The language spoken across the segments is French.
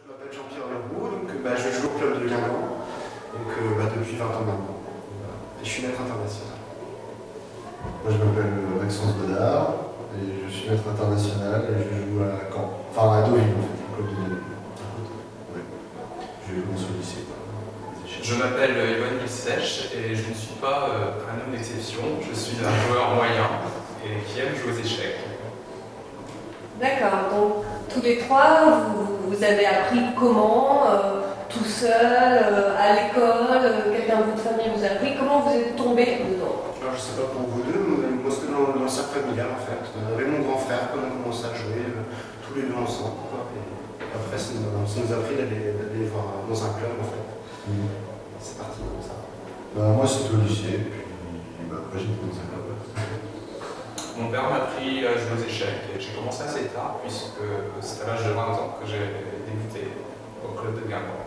Je m'appelle Jean-Pierre Leroux, donc je joue au club de Guingamp depuis 20 ans maintenant. Et je suis maître international. Moi je m'appelle Maxence Godard et je suis maître international et je joue à Caen. Enfin à Deauville en fait, le club de Deauville. Ouais. Je joue au lycée. Je m'appelle Yvonne Milsèche et je ne suis pas un homme d'exception, je suis un joueur moyen et qui aime jouer aux échecs. D'accord, donc tous les trois, vous avez appris comment, tout seul, à l'école, quelqu'un de votre famille vous a appris, comment vous êtes tombé dedans? Alors je sais pas pour vous deux, mais moi c'était dans le cercle familial en fait. Avec mon grand frère, quand on a commencé à jouer, tous les deux ensemble. Et après ça nous a appris d'aller voir dans un club en fait. C'est parti comme ça. Moi c'était au lycée, puis après j'ai été dans un club. Mon père m'a appris à jouer aux échecs et j'ai commencé assez tard puisque c'était à l'âge de 20 ans que j'ai débuté au club de Guingamp.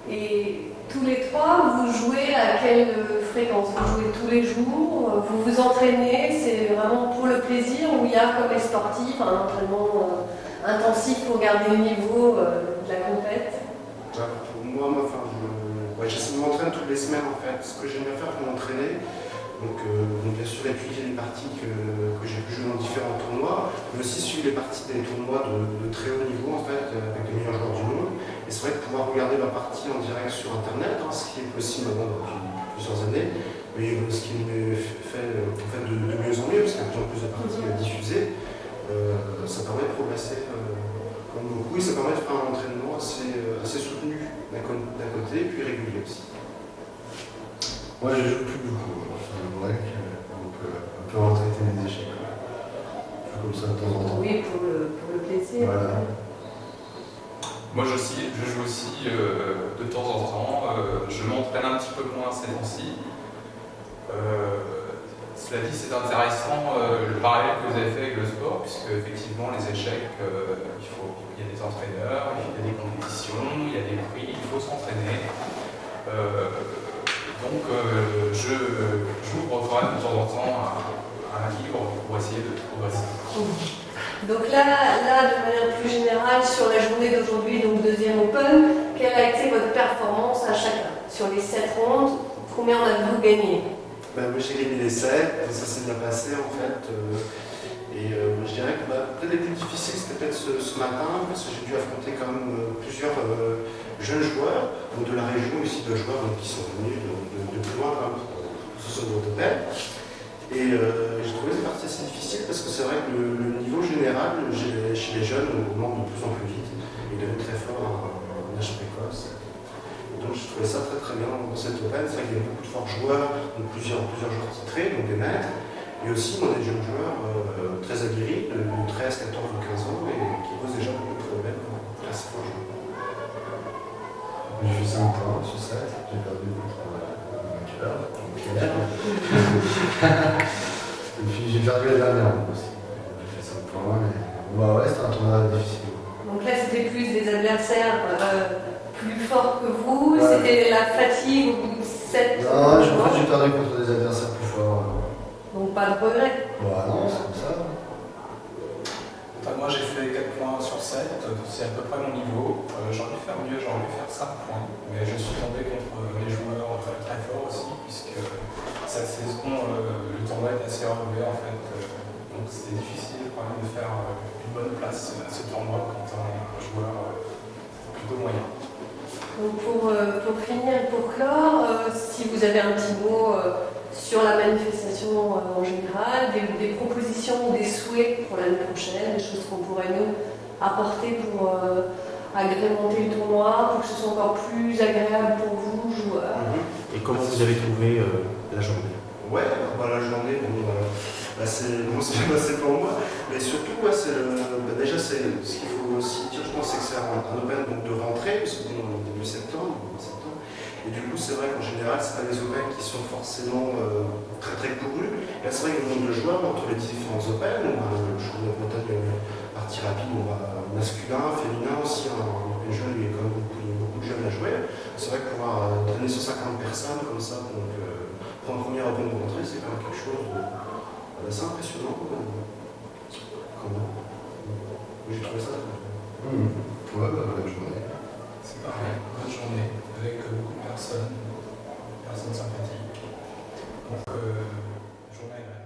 Et tous les trois, vous jouez à quelle fréquence? Vous jouez tous les jours? Vous vous entraînez? C'est vraiment pour le plaisir ou il y a comme les sportifs un entraînement intensif pour garder le niveau de la compète? J'essaie de m'entraîner toutes les semaines en fait. Ce que j'aime bien faire pour m'entraîner, donc bien sûr étudier les parties que j'ai pu jouer dans différents tournois, mais aussi suivre les parties des tournois de très haut niveau en fait, avec les meilleurs joueurs du monde. Et c'est vrai de pouvoir regarder leur partie en direct sur internet, ce qui est possible maintenant depuis plusieurs années, mais ce qui me fait en fait, de mieux en mieux, parce qu'il y a de plus en plus de parties diffusées, ça permet de progresser comme beaucoup, et ça permet de faire un entraînement assez soutenu d'un côté, puis régulier aussi. Moi je joue plus beaucoup, je fais un break, donc un peu retraité des échecs. Je joue comme ça de temps en temps. Oui, pour le plaisir. Voilà. Moi je joue aussi de temps en temps, je m'entraîne un petit peu moins ces temps-ci. Cela dit, c'est intéressant le parallèle que vous avez fait avec le sport, puisque effectivement les échecs, il y a des entraîneurs, il y a des compétitions, il y a des prix, il faut s'entraîner. Donc j'ouvre quand même de temps en temps un livre pour essayer de progresser. Donc là, de manière plus générale, sur la journée d'aujourd'hui, donc deuxième Open, quelle a été votre performance à chacun? Sur les 7 rondes, combien en avez-vous gagné? Moi j'ai gagné les 7, ça s'est bien passé en fait. Je dirais que peut-être les plus difficiles c'était peut-être ce matin, parce que j'ai dû affronter quand même plusieurs jeunes joueurs, donc de la région ici, de joueurs qui sont venus de plus loin quand même, pour ce second Open. Et j'ai trouvé ces parties assez difficiles parce que c'est vrai que le niveau général chez les jeunes augmente de plus en plus vite. Ils deviennent très forts en âge précoce. Donc j'ai trouvé ça très très bien dans cette Open. C'est vrai qu'il y a beaucoup de forts joueurs, donc plusieurs joueurs titrés, donc des maîtres, et aussi des jeunes joueurs très aguerris, de 13, 14 ou 15 ans, et qui posent déjà beaucoup de problèmes assez forts joueurs. J'ai fait 5 points sur 7, j'ai perdu contre et puis j'ai perdu la dernière aussi. J'ai fait 5 points, mais c'était un tournoi difficile. Donc là, c'était plus des adversaires plus forts que vous, ouais. C'était la fatigue au bout de 7 Non, j'ai perdu contre des adversaires plus forts. Donc pas de regret? Non, c'est comme ça. Moi j'ai fait 4 points sur 7, c'est à peu près mon niveau. J'aurais dû faire mieux, j'aurais dû faire 5 points. Mais je suis tombé contre les joueurs très forts aussi, puisque cette saison, le tournoi est assez relevé en fait. Donc c'était difficile quand même de faire une bonne place à ce tournoi quand on est un joueur plutôt moyen. Donc pour finir, pour clore, si vous avez un petit mot sur la manifestation en général, des propositions ou des souhaits pour l'année prochaine, des choses qu'on pourrait nous apporter pour agrémenter le tournoi, pour que ce soit encore plus agréable pour vous, joueurs. Et comment vous avez trouvé la journée? La journée, c'est bien passé pour moi, mais surtout, déjà, ce qu'il faut aussi dire, je pense, c'est que c'est un Open donc, de rentrée, parce que au début septembre, et du coup, c'est vrai qu'en général, ce pas des Open qui sont forcément très très courus. Là, c'est vrai qu'il y a le nombre de joueurs entre les différents Open, le championnat de Bretagne partie rapide, masculin, féminin aussi, les jeunes, il y a quand même beaucoup de jeunes à jouer. C'est vrai que pouvoir traîner sur 50 personnes comme ça, donc pour un premier Open de rentrée, c'est quand même quelque chose d'assez impressionnant quand même. J'ai trouvé ça très bien. Ouais, bonne journée. C'est pareil, bonne journée, avec beaucoup de personnes sympathiques. Donc, journée agréable.